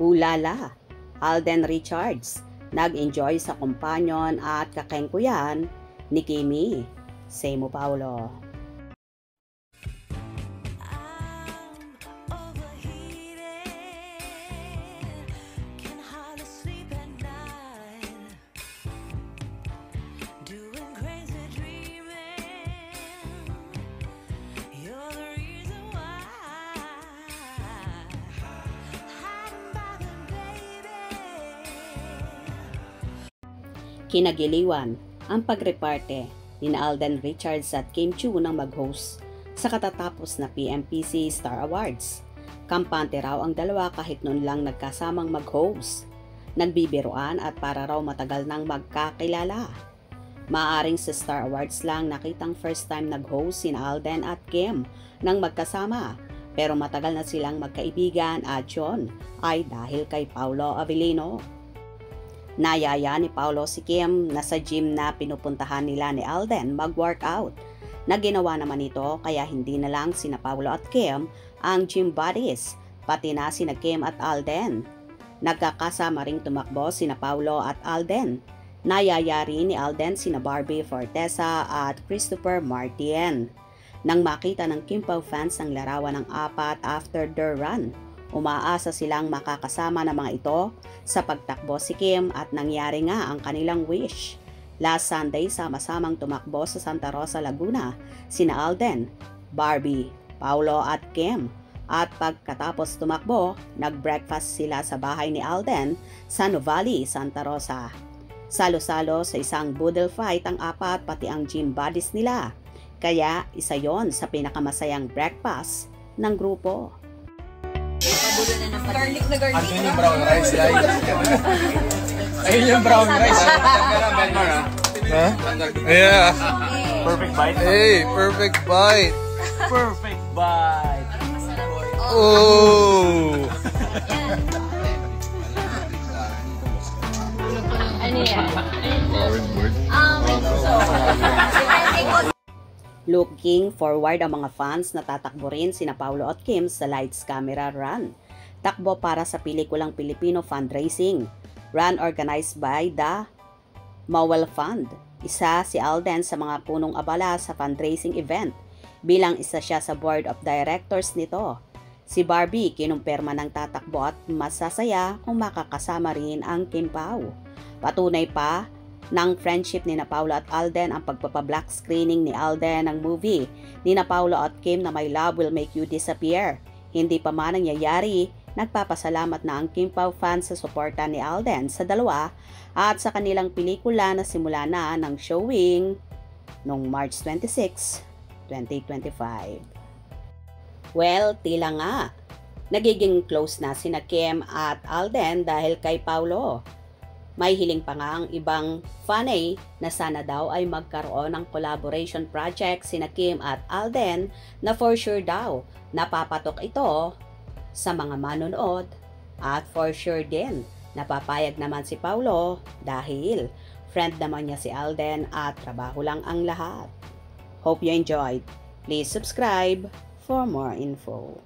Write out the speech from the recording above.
Ulala, Alden Richards, nag-enjoy sa kumpanyon at kakengkuyan ni Kimi. Semo Paulo. Kinagiliwan ang pagreparte ni Alden Richards at Kim Chiu nang mag-host sa katatapos na PMPC Star Awards. Kampante raw ang dalawa kahit noon lang nagkasamang mag-host. Nagbibiruan at para raw matagal nang magkakilala. Maaring sa Star Awards lang nakitang first time nag-host sina Alden at Kim nang magkasama, pero matagal na silang magkaibigan at yun ay dahil kay Paolo Avellino. Nayaya ni Paolo si Kim na sa gym na pinupuntahan nila ni Alden mag-workout. Na ginawa naman ito kaya hindi na lang sina Paolo at Kim ang gym buddies, pati na sina Kim at Alden. Nagkakasama ring tumakbo sina Paolo at Alden. Nayaya rin ni Alden sina Barbie Fortesa at Christopher Martien. Nang makita ng Kim Pao fans ang larawan ng apat after their run, umaasa silang makakasama ng mga ito sa pagtakbo si Kim at nangyari nga ang kanilang wish. Last Sunday, sama-samang tumakbo sa Santa Rosa, Laguna, sina Alden, Barbie, Paolo at Kim. At pagkatapos tumakbo, nag-breakfast sila sa bahay ni Alden sa Nuvali, Santa Rosa. Salo-salo sa isang boodle fight ang apat pati ang gym buddies nila. Kaya isa yon sa pinakamasayang breakfast ng grupo. Garlic na garlic. Ano yung brown rice, guys? Ayun yung brown rice. Huh? Yeah. Perfect bite. Hey, perfect bite. Perfect bite. Oh. Ano yan? Looking forward ang mga fans na tatakbo rin sina Paolo at Kim sa Lights Camera Run. Takbo para sa pelikulang Pilipino fundraising. Run organized by the Mowel Fund. Isa si Alden sa mga punong abala sa fundraising event. Bilang isa siya sa board of directors nito. Si Barbie kinumpirma ng tatakbo at masasaya kung makakasama rin ang Kim Pao. Patunay pa ng friendship ni na Paolo at Alden ang pagpapablack screening ni Alden ng movie ni na Paolo at Kim na My Love Will Make You Disappear. Hindi pa man nangyayari, nagpapasalamat na ang Kim Pao fans sa suporta ni Alden sa dalawa at sa kanilang pelikula na simula na ng showing noong March 26, 2025. Well, tila nga. Nagiging close na sina Kim at Alden dahil kay Paolo. May hiling pa nga ang ibang fanay na sana daw ay magkaroon ng collaboration project sina Kim at Alden na for sure daw napapatok ito sa mga manonood at for sure din napapayag naman si Paolo dahil friend naman niya si Alden at trabaho lang ang lahat. Hope you enjoyed. Please subscribe for more info.